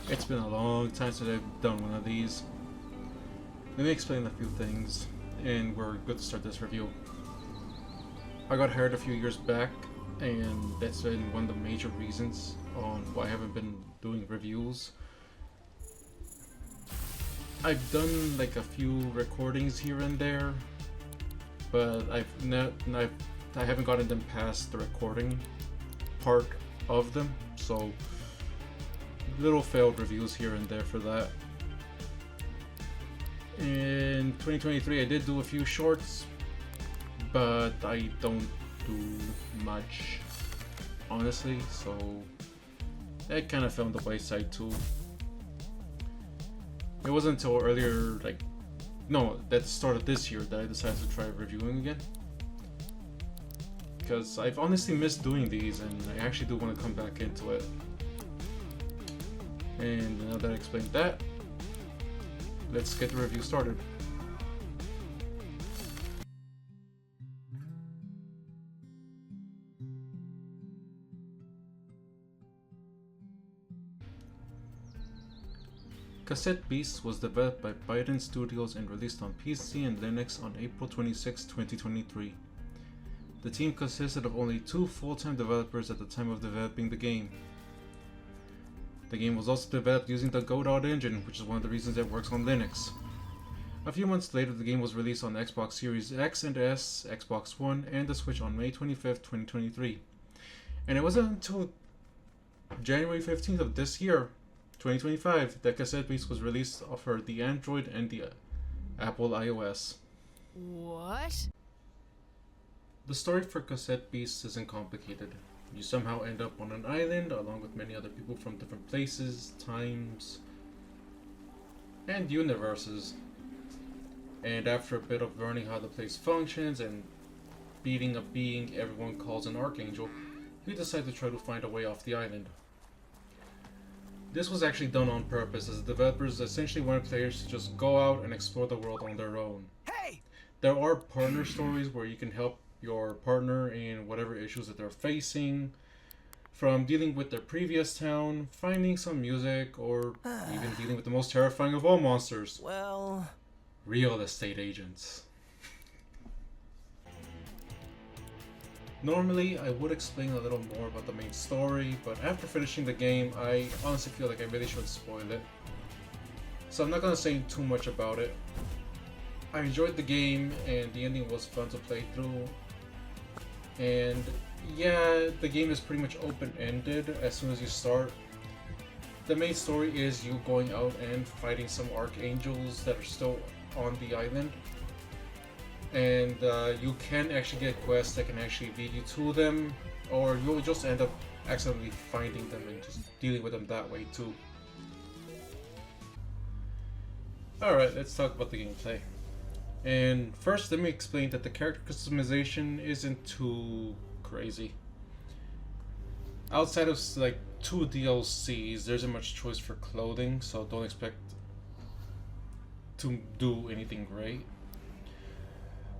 It's been a long time since I've done one of these. Let me explain a few things, and we're good to start this review. I got hired a few years back, and that's been one of the major reasons on why I haven't been doing reviews. I've done like a few recordings here and there, but I haven't gotten them past the recording part of them, so little failed reviews here and there for that. In 2023 I did do a few shorts, but I don't do much, honestly, so that kind of fell on the wayside too. It wasn't until earlier, that started this year that I decided to try reviewing again. Because I've honestly missed doing these, and I actually do want to come back into it. And now that I explained that, let's get the review started. Cassette Beasts was developed by Biden Studios and released on PC and Linux on April 26, 2023. The team consisted of only 2 full-time developers at the time of developing the game. The game was also developed using the Godot engine, which is one of the reasons it works on Linux. A few months later, the game was released on Xbox Series X and S, Xbox One, and the Switch on May 25, 2023. And it wasn't until January 15th of this year, 2025, that Cassette Beasts was released for the Android and the Apple iOS. What? The story for Cassette Beasts isn't complicated. You somehow end up on an island along with many other people from different places, times, and universes. And after a bit of learning how the place functions and beating a being everyone calls an archangel, you decide to try to find a way off the island. This was actually done on purpose, as the developers essentially wanted players to just go out and explore the world on their own. Hey! There are partner stories where you can help your partner in whatever issues that they're facing, from dealing with their previous town, finding some music, or even dealing with the most terrifying of all monsters. Well... real estate agents. Normally, I would explain a little more about the main story, but after finishing the game, I honestly feel like I really should spoil it. So I'm not going to say too much about it. I enjoyed the game, and the ending was fun to play through. And yeah, the game is pretty much open-ended as soon as you start. The main story is you going out and fighting some archangels that are still on the island. And you can actually get quests that can actually lead you to them, or you'll just end up accidentally finding them and just dealing with them that way too. Alright, let's talk about the gameplay. And first, let me explain that the character customization isn't too crazy. Outside of like 2 DLCs, there isn't much choice for clothing, so don't expect to do anything great.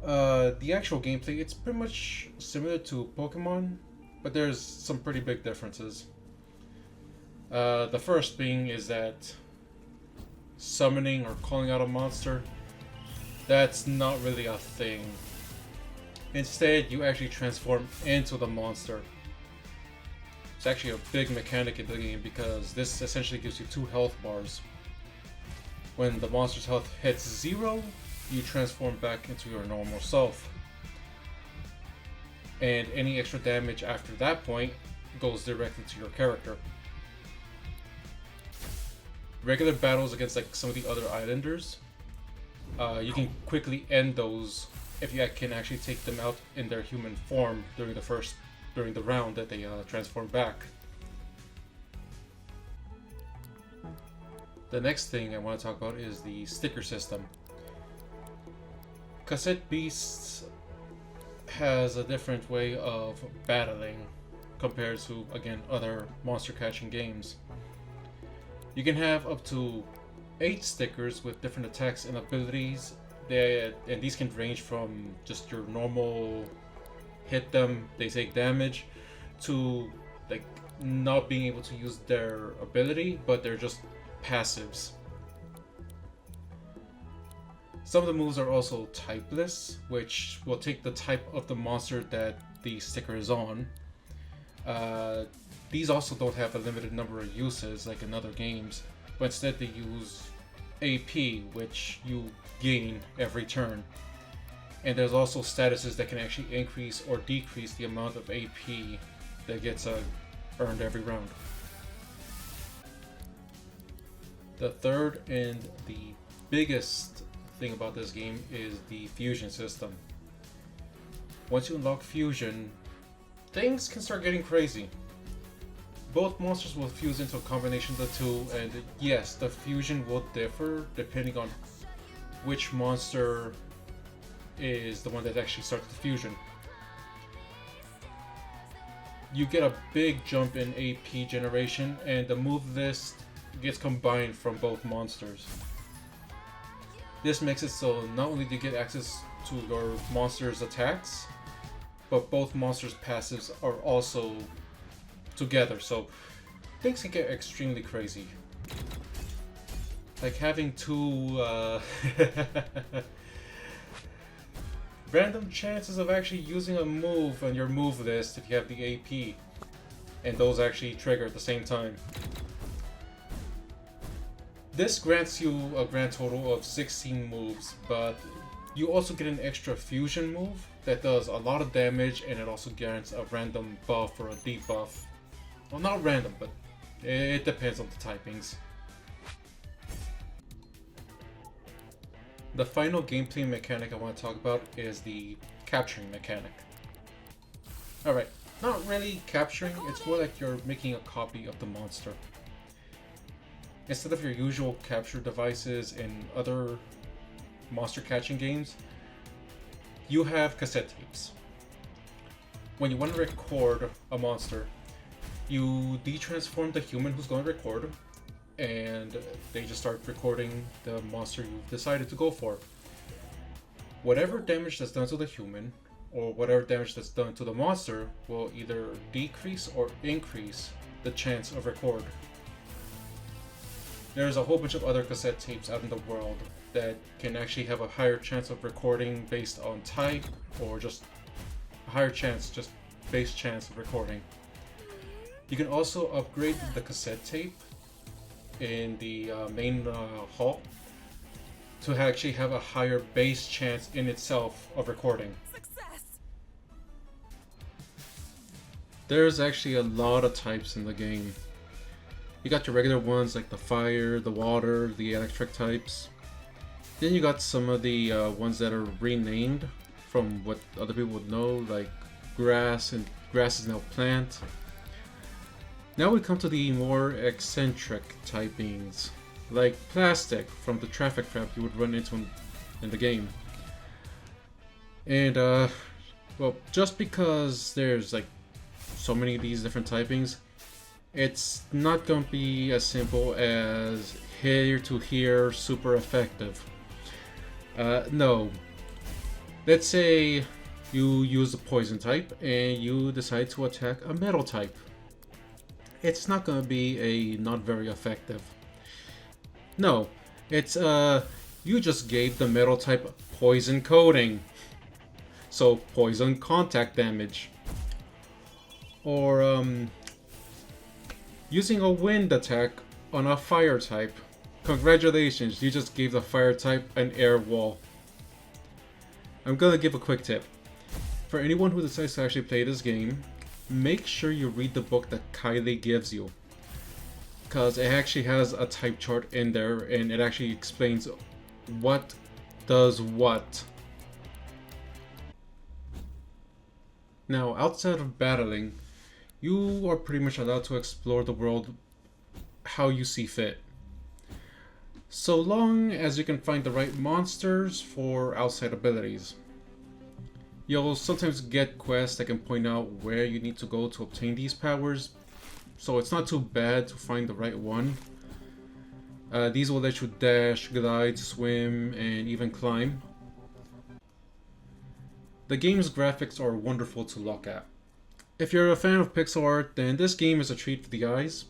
The actual gameplay, it's pretty much similar to Pokemon, but there's some pretty big differences. The first being is that summoning or calling out a monster, that's not really a thing. Instead, you actually transform into the monster. It's actually a big mechanic in the game because this essentially gives you 2 health bars. When the monster's health hits 0, you transform back into your normal self. And any extra damage after that point goes directly to your character. Regular battles against like some of the other islanders, you can quickly end those if you can actually take them out in their human form during the round that they transform back. The next thing I want to talk about is the sticker system. Cassette Beasts has a different way of battling compared to, again, other monster catching games. You can have up to 8 stickers with different attacks and abilities, and these can range from just your normal hit them, they take damage, to like not being able to use their ability, but they're just passives. Some of the moves are also typeless, which will take the type of the monster that the sticker is on. These also don't have a limited number of uses like in other games, but instead they use AP, which you gain every turn. And there's also statuses that can actually increase or decrease the amount of AP that gets earned every round. The third and the biggest thing about this game is the fusion system. Once you unlock fusion, things can start getting crazy. Both monsters will fuse into a combination of the two, and yes, the fusion will differ depending on which monster is the one that actually starts the fusion. You get a big jump in AP generation, and the move list gets combined from both monsters. This makes it so not only do you get access to your monster's attacks, but both monsters' passives are also together, so things can get extremely crazy. Like having two random chances of actually using a move on your move list if you have the AP, and those actually trigger at the same time. This grants you a grand total of 16 moves, but you also get an extra fusion move that does a lot of damage, and it also grants a random buff or a debuff. Well, not random, but it depends on the typings. The final gameplay mechanic I want to talk about is the capturing mechanic. Alright, not really capturing, it's more like you're making a copy of the monster. Instead of your usual capture devices in other monster catching games, you have cassette tapes. When you want to record a monster, you de-transform the human who's going to record, and they just start recording the monster you've decided to go for. Whatever damage that's done to the human, or whatever damage that's done to the monster, will either decrease or increase the chance of record. There's a whole bunch of other cassette tapes out in the world that can actually have a higher chance of recording based on type, or just a higher chance, just base chance of recording. You can also upgrade the cassette tape in the main hall to actually have a higher base chance in itself of recording. Success! There's actually a lot of types in the game. You got your regular ones like the fire, the water, the electric types. Then you got some of the ones that are renamed from what other people would know, like grass, and grass is now plant. Now we come to the more eccentric typings, like plastic from the traffic trap you would run into in the game. And well, just because there's like so many of these different typings, it's not going to be as simple as here to here super effective. No. Let's say you use a poison type and you decide to attack a metal type. It's not going to be a not very effective. No, it's you just gave the metal type poison coating, so poison contact damage. Or using a wind attack on a fire type. Congratulations, you just gave the fire type an air wall. I'm gonna give a quick tip. For anyone who decides to actually play this game, make sure you read the book that Kylie gives you, because it actually has a type chart in there and it actually explains what does what. Now, outside of battling, you are pretty much allowed to explore the world how you see fit, so long as you can find the right monsters for outside abilities. You'll sometimes get quests that can point out where you need to go to obtain these powers, so it's not too bad to find the right one. These will let you dash, glide, swim, and even climb. The game's graphics are wonderful to look at. If you're a fan of pixel art, then this game is a treat for the eyes.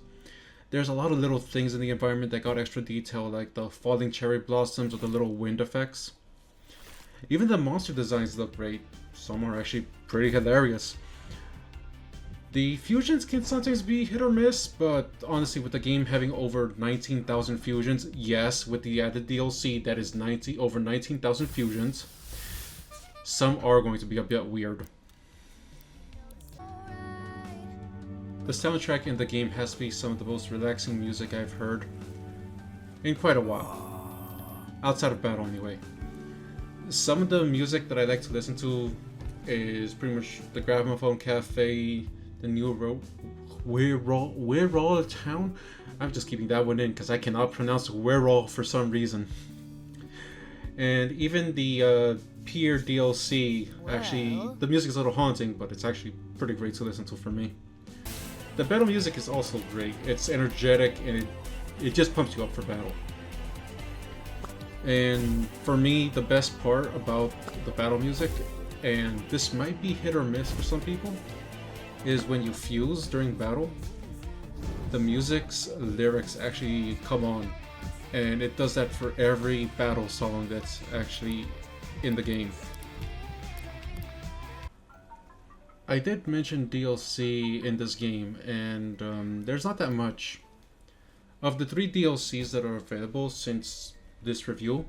There's a lot of little things in the environment that got extra detail, like the falling cherry blossoms or the little wind effects. Even the monster designs look great. Some are actually pretty hilarious. The fusions can sometimes be hit or miss, but honestly, with the game having over 19,000 fusions, yes, with the added DLC that is over 19,000 fusions, some are going to be a bit weird. The soundtrack in the game has to be some of the most relaxing music I've heard in quite a while. Outside of battle, anyway. Some of the music that I like to listen to is pretty much the Gramophone Cafe, the new Wirral Town. I'm just keeping that one in because I cannot pronounce Wirral for some reason. And even the Pier DLC, actually, the music is a little haunting, but it's actually pretty great to listen to for me. The battle music is also great. It's energetic and it just pumps you up for battle. And for me, the best part about the battle music, and this might be hit or miss for some people, is when you fuse during battle, the music's lyrics actually come on. And it does that for every battle song that's actually in the game. I did mention DLC in this game, and there's not that much. Of the 3 DLCs that are available since this review,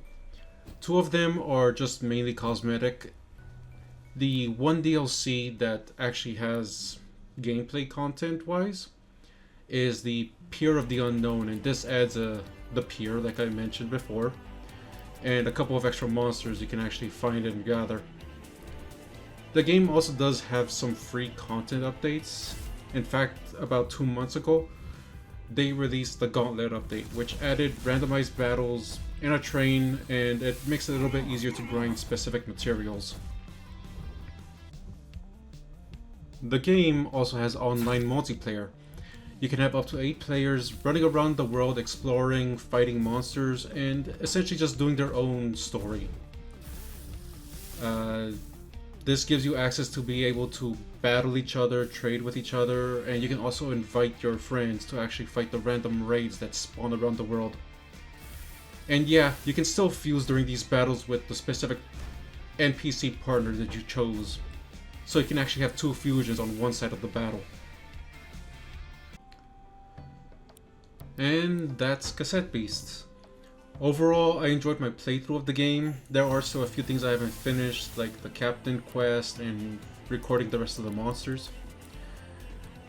2 of them are just mainly cosmetic. The one DLC that actually has gameplay content-wise is the Pier of the Unknown, and this adds the pier, like I mentioned before, and a couple of extra monsters you can actually find and gather. The game also does have some free content updates. In fact, about 2 months ago, they released the Gauntlet update, which added randomized battles in a train, and it makes it a little bit easier to grind specific materials. The game also has online multiplayer. You can have up to 8 players running around the world exploring, fighting monsters, and essentially just doing their own story. This gives you access to be able to battle each other, trade with each other, and you can also invite your friends to actually fight the random raids that spawn around the world. And yeah, you can still fuse during these battles with the specific NPC partner that you chose. So you can actually have 2 fusions on one side of the battle. And that's Cassette Beasts. Overall, I enjoyed my playthrough of the game. There are still a few things I haven't finished, like the Captain quest and recording the rest of the monsters.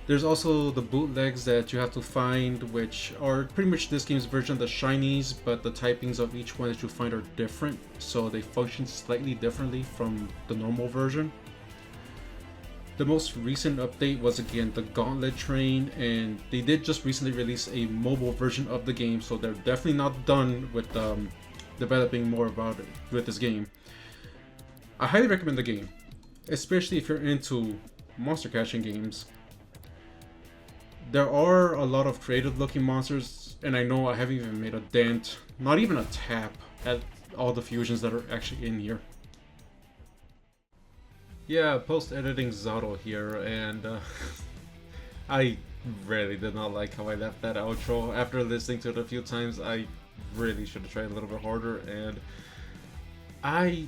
There's also the bootlegs that you have to find, which are pretty much this game's version of the shinies, but the typings of each one that you find are different, so they function slightly differently from the normal version. The most recent update was again the Gauntlet train, and they did just recently release a mobile version of the game, so they're definitely not done with developing more about it with this game. I highly recommend the game, especially if you're into monster catching games. There are a lot of creative looking monsters, and I know I haven't even made a dent, not even a tap, at all the fusions that are actually in here. Yeah, post-editing Zato here, and I really did not like how I left that outro. After listening to it a few times, I really should have tried a little bit harder, and I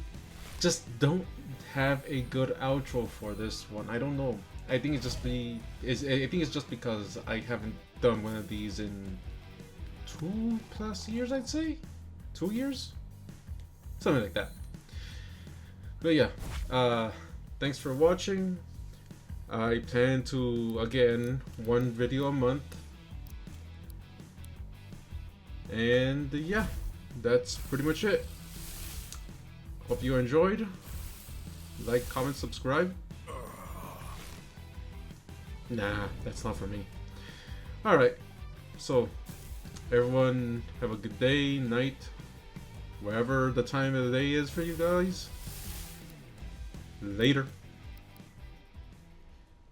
just don't have a good outro for this one. I don't know. I think it's just because I haven't done one of these in 2+ years, I'd say? 2 years? Something like that. But yeah, thanks for watching. I plan to, again, 1 video a month. And yeah, that's pretty much it. Hope you enjoyed. Like, comment, subscribe. Nah, that's not for me. Alright, so everyone have a good day, night, wherever the time of the day is for you guys. Later.